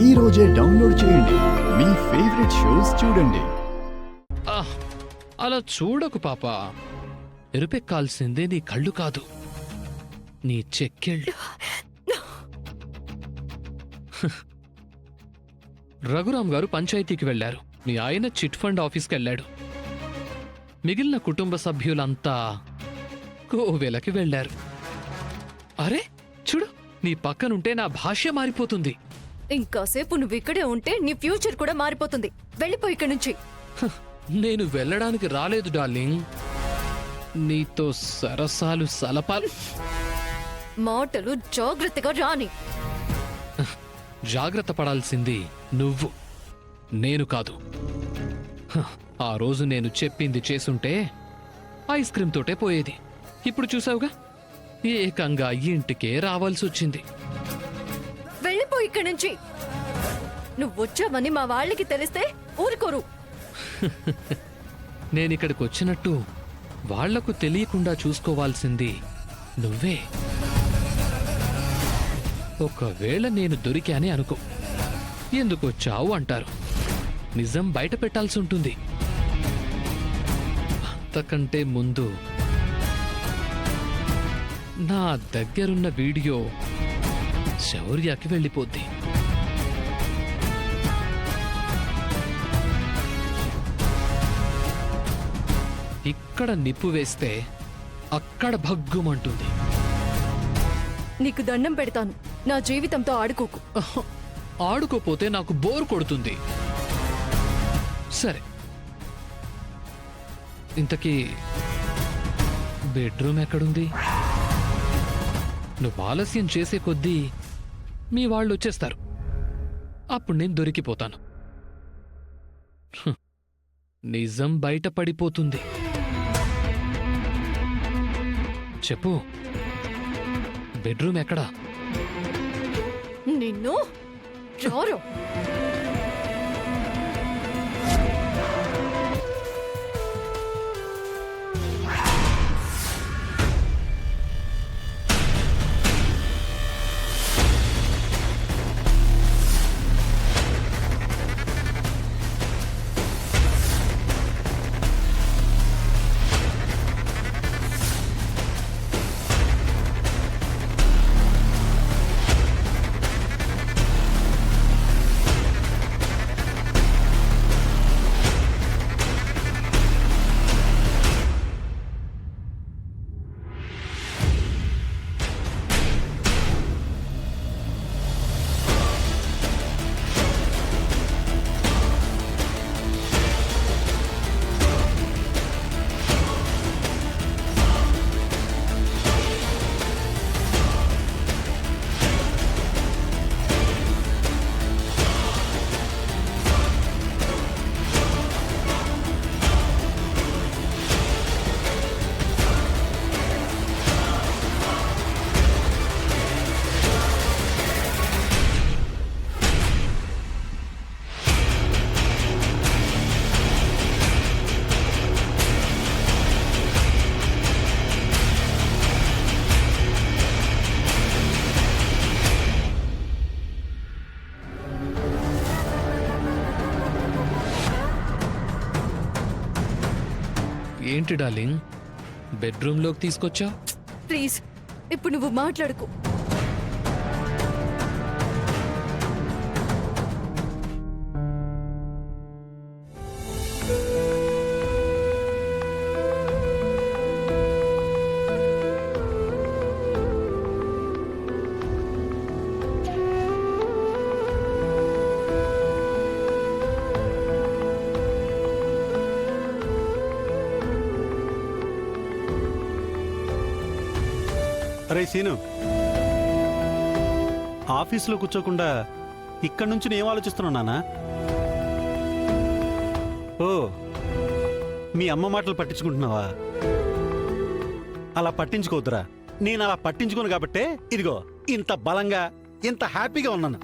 ఈ రోజే డౌన్లోడ్ చేయండి. మీ ఫేవరెట్ షోస్ చూడండి. అలా చూడకు పాప. ఎరుపెక్కాల్సిందే నీ కళ్ళు కాదు, నీ చెక్కెళ్ళు. రఘురాం గారు పంచాయతీకి వెళ్లారు. నీ ఆయన చిట్ ఫండ్ ఆఫీస్కి వెళ్ళాడు. మిగిలిన కుటుంబ సభ్యులంతా కోవెలకి వెళ్లారు. అరే చూడు, నీ పక్కనుంటే నా భాష్య మారిపోతుంది. ఇంకాసేపు నువ్వు ఇక్కడే ఉంటే నీ ఫ్యూచర్ కూడా మారిపోతుంది. వెళ్ళిపో ఇక్కడి నుంచి. నేను వెళ్ళడానికి రాలేదు డార్లింగ్, నీతో సరసాలు సలపాలు. మాటలు జాగ్రత్తగా రాని. జాగ్రత్త పడాల్సింది నువ్వు, నేను కాదు. ఆ రోజు నేను చెప్పింది చేసుంటే ఐస్ క్రీమ్ తోటే పోయేది. ఇప్పుడు చూసావుగా, ఏకంగా ఇంటికే రావాల్సి వచ్చింది. వెళ్ళిపో ఇక్కడి నుంచి. నువ్వు వచ్చావని మా వాళ్ళకి తెలిస్తే ఊరుకోరు. నేనిక్కడికి వచ్చినట్టు వాళ్లకు తెలియకుండా చూసుకోవాల్సింది నువ్వే. ఒకవేళ నేను దొరికానే అనుకో, ఎందుకొచ్చావు అంటారు. నిజం బయట పెట్టాల్సి ఉంటుంది. అంతకంటే ముందు నా దగ్గరున్న వీడియో శౌర్యకి వెళ్ళిపోద్ది. ఇక్కడ నిప్పు వేస్తే అక్కడ భగ్గుమంటుంది. నీకు దండం పెడతాను, నా జీవితంతో ఆడుకోకు. ఆడుకోపోతే నాకు బోర్ కొడుతుంది. సరే, ఇంతకీ బెడ్రూమ్ ఎక్కడుంది? నువ్వు ఆలస్యం చేసే కొద్దీ మీ వాళ్ళు వచ్చేస్తారు. అప్పుడు నేను దొరికిపోతాను. నిజం బయట పడిపోతుంది. చెప్పు, బెడ్రూమ్ ఎక్కడా? నిన్ను రారు. ఏంటి డార్లింగ్, బెడ్రూమ్లోకి తీసుకొచ్చా? ప్లీజ్, ఇప్పుడు నువ్వు మాట్లాడుకో. అరే సీను, ఆఫీసులో కూర్చోకుండా ఇక్కడి నుంచి నేను ఏం ఆలోచిస్తున్నావు నాన్నా? ఓ, మీ అమ్మ మాటలు పట్టించుకుంటున్నావా? అలా పట్టించుకోవద్దురా. నేను అలా పట్టించుకోను కాబట్టే ఇదిగో ఇంత బలంగా, ఇంత హ్యాపీగా ఉన్నాను.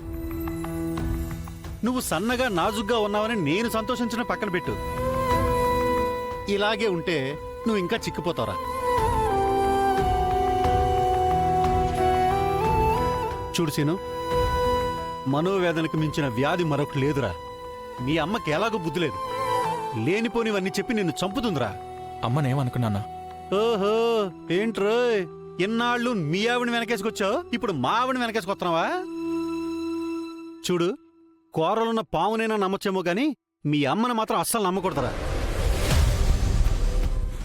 నువ్వు సన్నగా నాజుగ్గా ఉన్నావని నేను సంతోషించిన పక్కన పెట్టు. ఇలాగే ఉంటే నువ్వు ఇంకా చిక్కిపోతావురా. చూడు సీను, మనోవేదనకు మించిన వ్యాధి మరొకటి లేదురా. మీ అమ్మకి ఎలాగో బుద్ధి లేదు. లేనిపోనివన్నీ చెప్పి నిన్ను చంపుతుందిరా. అమ్మనేమనుకున్నానా? ఓహో, ఏంట్రోయ్ ఇన్నాళ్ళు మీ ఆవిడని వెనకేసుకొచ్చావు, ఇప్పుడు మా ఆవిడని వెనకేసుకొస్తున్నావా? చూడు, కూరలున్న పావునైనా నమ్మచ్చేమో గాని మీ అమ్మను మాత్రం అస్సలు నమ్మకూడదురా.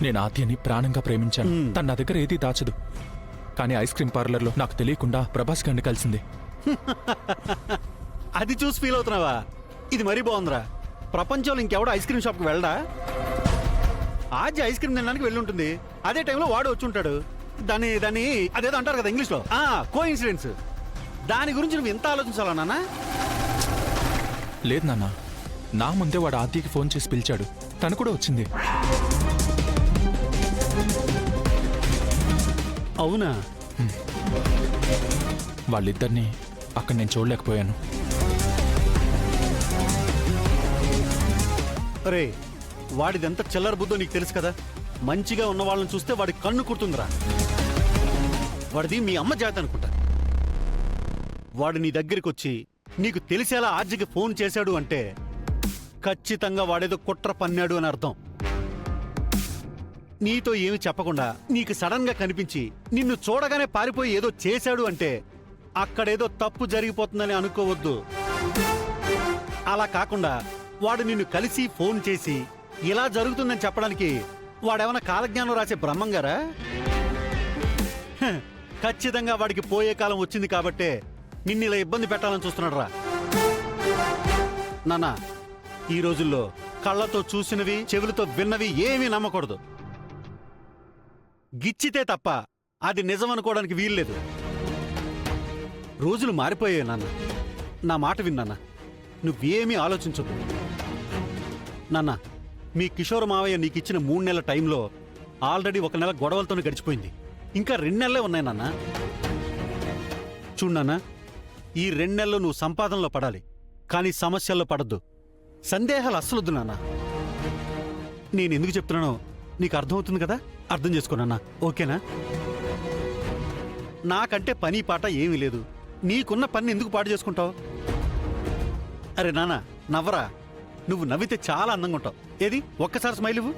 నేను ఆద్యని ప్రాణంగా ప్రేమించాను. మ్. తన నా దగ్గర ఏదీ దాచదు. కానీ ఐస్ క్రీమ్ పార్లర్లో నాకు తెలియకుండా ప్రభాస్ గండి కలిసింది. అది చూసి ఫీల్ అవుతున్నావా? ఇది మరీ బాగుందిరా. ప్రపంచంలో ఇంకెవడో ఐస్ క్రీమ్ షాప్కి వెళ్ళడా? ఆజీ ఐస్ క్రీమ్ తినడానికి వెళ్ళి ఉంటుంది. అదే టైంలో వాడు వచ్చి ఉంటాడు. దాన్ని దాన్ని అదేదో అంటారు కదా ఇంగ్లీష్లో, కో ఇన్సిడెన్స్. దాని గురించి నువ్వు ఎంత ఆలోచించాలా నాన్న? లేదు నాన్న, నా ముందే వాడు ఆద్యకి ఫోన్ చేసి పిలిచాడు. తను కూడా వచ్చింది. అవునా? వాళ్ళిద్దరినీ అక్కడ నేను చూడలేకపోయాను. రే, వాడిదెంత చిల్లర బుద్ధో నీకు తెలుసు కదా. మంచిగా ఉన్న వాళ్ళని చూస్తే వాడి కన్ను కుడుతుందిరా. వాడిది మీ అమ్మ జాతి అనుకుంటా. వాడు నీ దగ్గరికి వచ్చి నీకు తెలిసేలా ఆర్జికి ఫోన్ చేశాడు అంటే ఖచ్చితంగా వాడేదో కుట్ర పన్నాడు అని అర్థం. నీతో ఏమి చెప్పకుండా నీకు సడన్ గా కనిపించి నిన్ను చూడగానే పారిపోయి ఏదో చేశాడు అంటే అక్కడేదో తప్పు జరిగిపోతుందని అనుకోవద్దు. అలా కాకుండా వాడు నిన్ను కలిసి ఫోన్ చేసి ఇలా జరుగుతుందని చెప్పడానికి వాడేమన్నా కాలజ్ఞానం రాసే బ్రహ్మంగారా? ఖచ్చితంగా వాడికి పోయే కాలం వచ్చింది కాబట్టే నిన్ను ఇలా ఇబ్బంది పెట్టాలని చూస్తున్నాడు రా. నాన్న, ఈ రోజుల్లో కళ్ళతో చూసినవి చెవులతో విన్నవి ఏమీ నమ్మకూడదు. గిచ్చితే తప్ప అది నిజం అనుకోవడానికి వీల్లేదు. రోజులు మారిపోయాయి నాన్న. నా మాట విన్నాన్న, నువ్వేమీ ఆలోచించదు. నాన్న, మీ కిషోర్ మావయ్య నీకిచ్చిన 3 నెలల టైంలో ఆల్రెడీ 1 నెల గొడవలతోనే గడిచిపోయింది. ఇంకా 2 నెలలే ఉన్నాయి నాన్న. చూడు నాన్న, ఈ 2 నెలలు నువ్వు సంపాదనలో పడాలి, కానీ సమస్యల్లో పడద్దు. సందేహాలు అస్సలొద్దు నాన్న. నేను ఎందుకు చెప్తున్నానో నీకు అర్థమవుతుంది కదా? అర్థం చేసుకోనన్నా, ఓకేనా? నాకంటే పని పాట ఏమీ లేదు. నీకున్న పని ఎందుకు పాటు చేసుకుంటావు? అరే నాన్న, నవ్వరా. నువ్వు నవ్వితే చాలా అందంగా ఉంటావు. ఏది ఒక్కసారి స్మైల్ ఇవ్వు.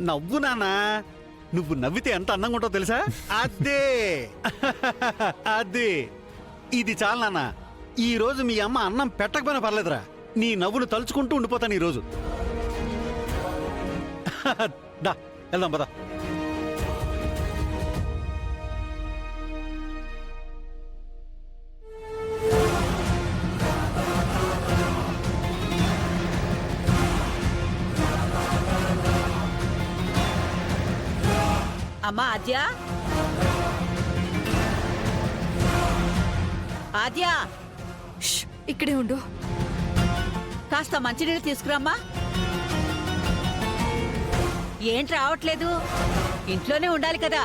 నవ్వు నాన్నా. నువ్వు నవ్వితే ఎంత అందంగా ఉంటావు తెలుసా? అదే అదే, ఇది చాలా నాన్న. ఈ రోజు మీ అమ్మ అన్నం పెట్టకపోయినా పర్లేదురా, నీ నవ్వును తలుచుకుంటూ ఉండిపోతాను ఈరోజు. దా వెళ్దాం పదా. అమ్మా ఆద్య, ఆద్య, ష్, ఇక్కడే ఉండు. కాస్త మంచినీళ్ళు తీసుకురామ్మా. ఏంటి రావట్లేదు? ఇంట్లోనే ఉండాలి కదా.